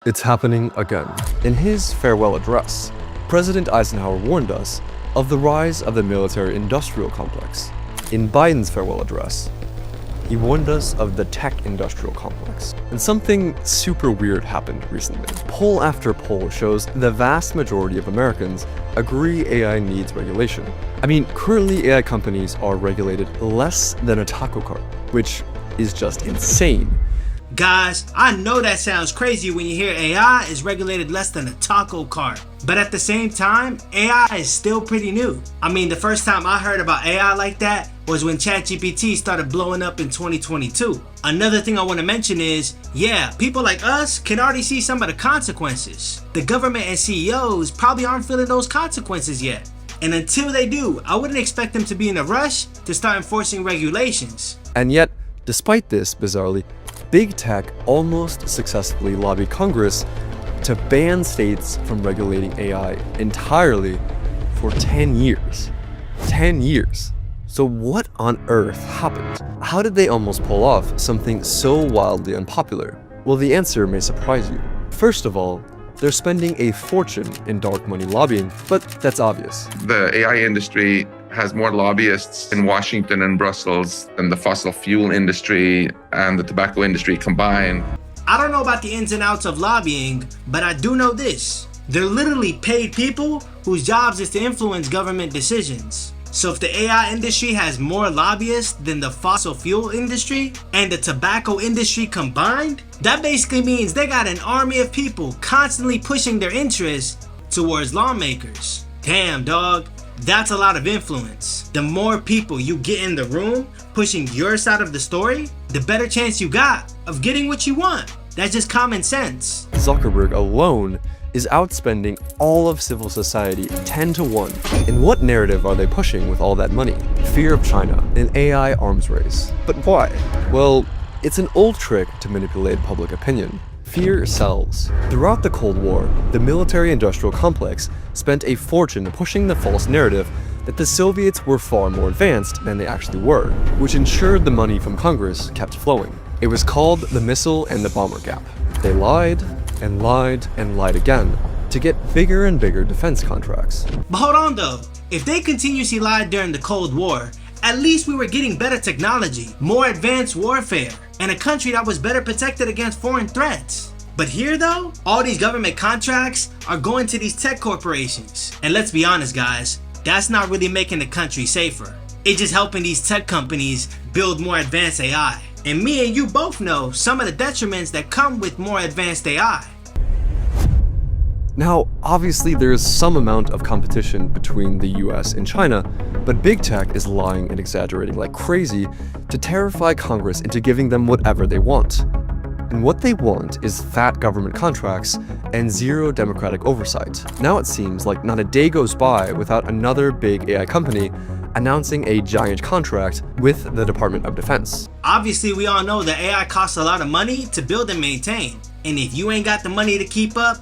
It's happening again. In his farewell address, President Eisenhower warned us of the rise of the military-industrial complex. In Biden's farewell address, he warned us of the tech-industrial complex. And something super weird happened recently. Poll after poll shows the vast majority of Americans agree AI needs regulation. I mean, currently AI companies are regulated less than a taco cart, which is just insane. Guys, I know that sounds crazy when you hear AI is regulated less than a taco cart. But at the same time, AI is still pretty new. I mean, the first time I heard about AI like that was when ChatGPT started blowing up in 2022. Another thing I want to mention is, yeah, people like us can already see some of the consequences. The government and CEOs probably aren't feeling those consequences yet. And until they do, I wouldn't expect them to be in a rush to start enforcing regulations. And yet, despite this, bizarrely, big tech almost successfully lobbied Congress to ban states from regulating AI entirely for 10 years. 10 years. So what on earth happened? How did they almost pull off something so wildly unpopular? Well, the answer may surprise you. First of all, they're spending a fortune in dark money lobbying, but that's obvious. The AI industry has more lobbyists in Washington and Brussels than the fossil fuel industry and the tobacco industry combined. I don't know about the ins and outs of lobbying, but I do know this. They're literally paid people whose jobs is to influence government decisions. So if the AI industry has more lobbyists than the fossil fuel industry and the tobacco industry combined, that basically means they got an army of people constantly pushing their interests towards lawmakers. Damn, dog. That's a lot of influence. The more people you get in the room pushing your side of the story, the better chance you got of getting what you want. That's just common sense. Zuckerberg alone is outspending all of civil society 10 to 1. And what narrative are they pushing with all that money? Fear of China, an AI arms race. But why? Well, it's an old trick to manipulate public opinion. Fear sells. Throughout the Cold War, the military-industrial complex spent a fortune pushing the false narrative that the Soviets were far more advanced than they actually were, which ensured the money from Congress kept flowing. It was called the missile and the bomber gap. They lied and lied and lied again to get bigger and bigger defense contracts. But hold on though, if they continuously lied during the Cold War, at least we were getting better technology, more advanced warfare, and a country that was better protected against foreign threats. But here though, all these government contracts are going to these tech corporations. And let's be honest guys, that's not really making the country safer. It's just helping these tech companies build more advanced AI. And me and you both know some of the detriments that come with more advanced AI. Now, obviously there's some amount of competition between the US and China, but big tech is lying and exaggerating like crazy to terrify Congress into giving them whatever they want. And what they want is fat government contracts and zero democratic oversight. Now it seems like not a day goes by without another big AI company announcing a giant contract with the Department of Defense. Obviously, we all know that AI costs a lot of money to build and maintain. And if you ain't got the money to keep up,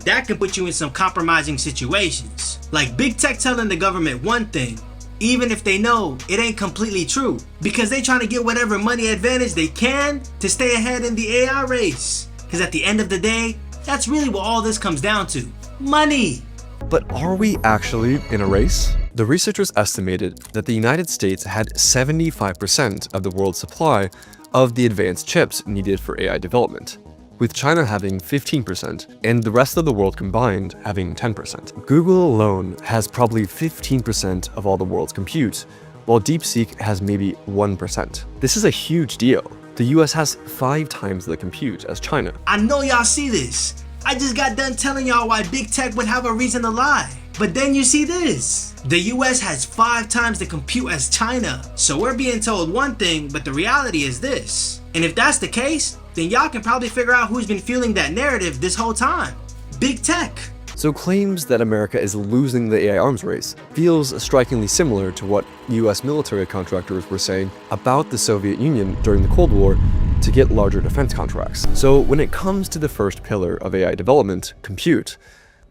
that can put you in some compromising situations. Like big tech telling the government one thing, even if they know it ain't completely true, because they trying to get whatever money advantage they can to stay ahead in the AI race. Because at the end of the day, that's really what all this comes down to. Money! But are we actually in a race? The researchers estimated that the United States had 75% of the world's supply of the advanced chips needed for AI development, with China having 15% and the rest of the world combined having 10%. Google alone has probably 15% of all the world's compute, while DeepSeek has maybe 1%. This is a huge deal. The US has 5 times the compute as China. I know y'all see this. I just got done telling y'all why big tech would have a reason to lie. But then you see this. The US has 5 times the compute as China. So we're being told one thing, but the reality is this. And if that's the case, then y'all can probably figure out who's been fueling that narrative this whole time. Big tech. So claims that America is losing the AI arms race feels strikingly similar to what US military contractors were saying about the Soviet Union during the Cold War to get larger defense contracts. So when it comes to the first pillar of AI development, compute,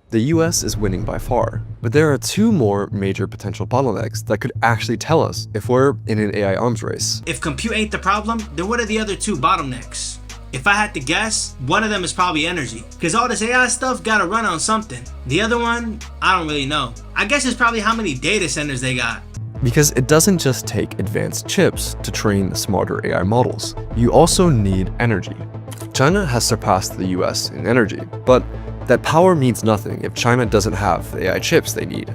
the US is winning by far. But there are 2 more major potential bottlenecks that could actually tell us if we're in an AI arms race. If compute ain't the problem, then what are the other 2 bottlenecks? If I had to guess, one of them is probably energy. Cause all this AI stuff gotta run on something. The other one, I don't really know. I guess it's probably how many data centers they got. Because it doesn't just take advanced chips to train smarter AI models. You also need energy. China has surpassed the US in energy, but that power means nothing if China doesn't have the AI chips they need.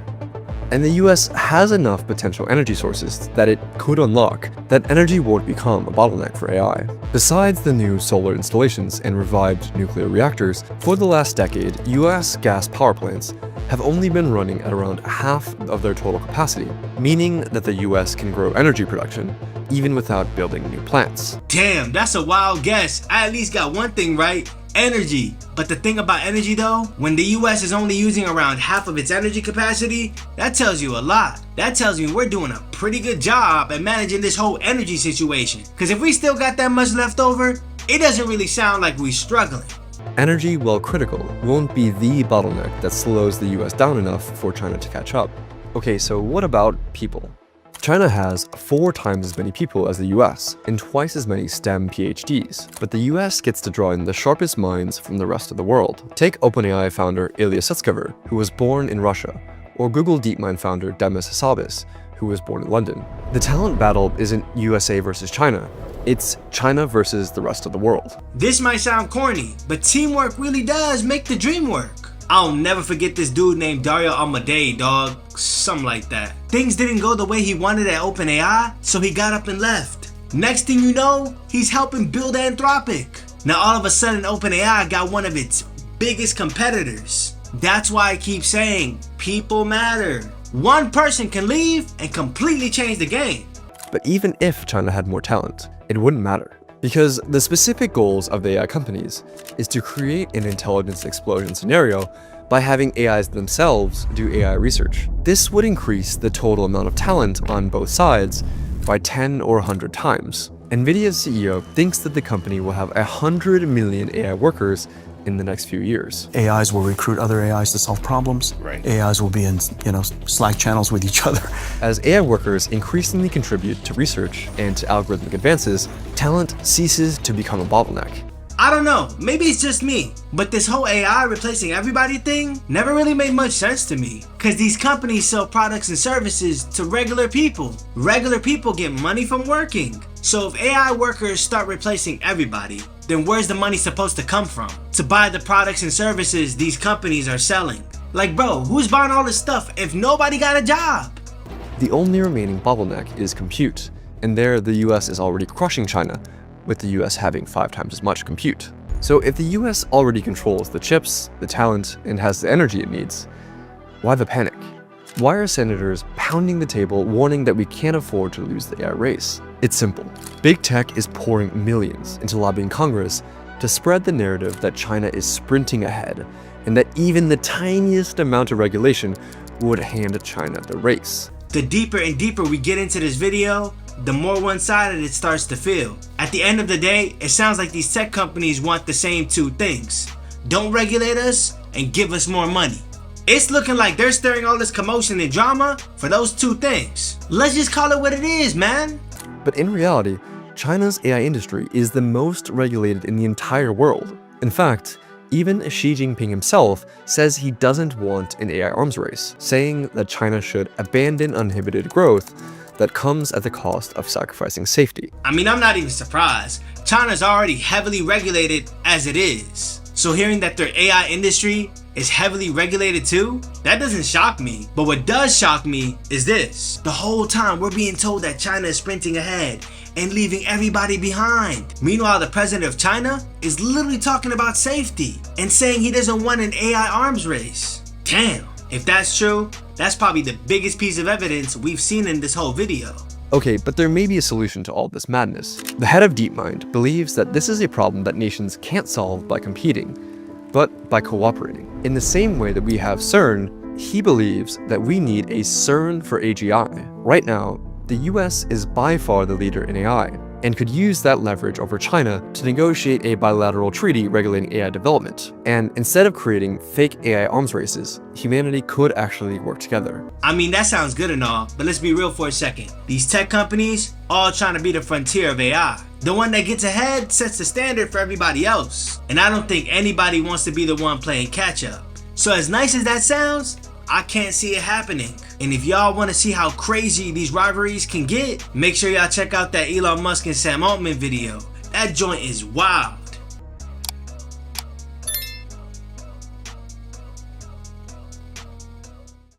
And the US has enough potential energy sources that it could unlock that energy won't become a bottleneck for AI. Besides the new solar installations and revived nuclear reactors, for the last decade, US gas power plants have only been running at around half of their total capacity, meaning that the US can grow energy production even without building new plants. Damn, that's a wild guess. I at least got one thing right. Energy. But the thing about energy though, when the US is only using around half of its energy capacity, that tells you a lot. That tells me we're doing a pretty good job at managing this whole energy situation. Cause if we still got that much left over, it doesn't really sound like we're struggling. Energy, while critical, won't be the bottleneck that slows the US down enough for China to catch up. Okay, so what about people? China has 4 times as many people as the US and twice as many STEM PhDs, but the US gets to draw in the sharpest minds from the rest of the world. Take OpenAI founder Ilya Sutskever, who was born in Russia, or Google DeepMind founder Demis Hassabis, who was born in London. The talent battle isn't USA versus China, it's China versus the rest of the world. This might sound corny, but teamwork really does make the dream work. I'll never forget this dude named Dario Amadei, dog. Something like that. Things didn't go the way he wanted at OpenAI, so he got up and left. Next thing you know, he's helping build Anthropic. Now all of a sudden OpenAI got one of its biggest competitors. That's why I keep saying, people matter. One person can leave and completely change the game. But even if China had more talent, it wouldn't matter. Because the specific goals of the AI companies is to create an intelligence explosion scenario by having AIs themselves do AI research. This would increase the total amount of talent on both sides by 10 or 100 times. Nvidia's CEO thinks that the company will have 100 million AI workers in the next few years. AIs will recruit other AIs to solve problems. Right. AIs will be in, Slack channels with each other. As AI workers increasingly contribute to research and to algorithmic advances, talent ceases to become a bottleneck. I don't know, maybe it's just me, but this whole AI replacing everybody thing never really made much sense to me. Cause these companies sell products and services to regular people. Regular people get money from working. So if AI workers start replacing everybody, then where's the money supposed to come from? To buy the products and services these companies are selling. Like bro, who's buying all this stuff if nobody got a job? The only remaining bottleneck is compute, and there the US is already crushing China, with the US having 5 times as much compute. So if the US already controls the chips, the talent, and has the energy it needs, why the panic? Why are senators pounding the table warning that we can't afford to lose the AI race? It's simple. Big tech is pouring millions into lobbying Congress to spread the narrative that China is sprinting ahead, and that even the tiniest amount of regulation would hand China the race. The deeper and deeper we get into this video, the more one-sided it starts to feel. At the end of the day, it sounds like these tech companies want the same 2 things. Don't regulate us and give us more money. It's looking like they're stirring all this commotion and drama for those 2 things. Let's just call it what it is, man. But in reality, China's AI industry is the most regulated in the entire world. In fact, even Xi Jinping himself says he doesn't want an AI arms race, saying that China should abandon uninhibited growth that comes at the cost of sacrificing safety. I mean, I'm not even surprised. China's already heavily regulated as it is. So hearing that their AI industry is heavily regulated too, that doesn't shock me. But what does shock me is this. The whole time we're being told that China is sprinting ahead and leaving everybody behind. Meanwhile, the president of China is literally talking about safety and saying he doesn't want an AI arms race. Damn, if that's true, that's probably the biggest piece of evidence we've seen in this whole video. Okay, but there may be a solution to all this madness. The head of DeepMind believes that this is a problem that nations can't solve by competing, but by cooperating. In the same way that we have CERN, he believes that we need a CERN for AGI. Right now, the US is by far the leader in AI, and could use that leverage over China to negotiate a bilateral treaty regulating AI development. And instead of creating fake AI arms races, humanity could actually work together. I mean, that sounds good and all, but let's be real for a second. These tech companies all trying to be the frontier of AI. The one that gets ahead sets the standard for everybody else. And I don't think anybody wants to be the one playing catch up. So as nice as that sounds, I can't see it happening. And if y'all want to see how crazy these rivalries can get, make sure y'all check out that Elon Musk and Sam Altman video. That joint is wild.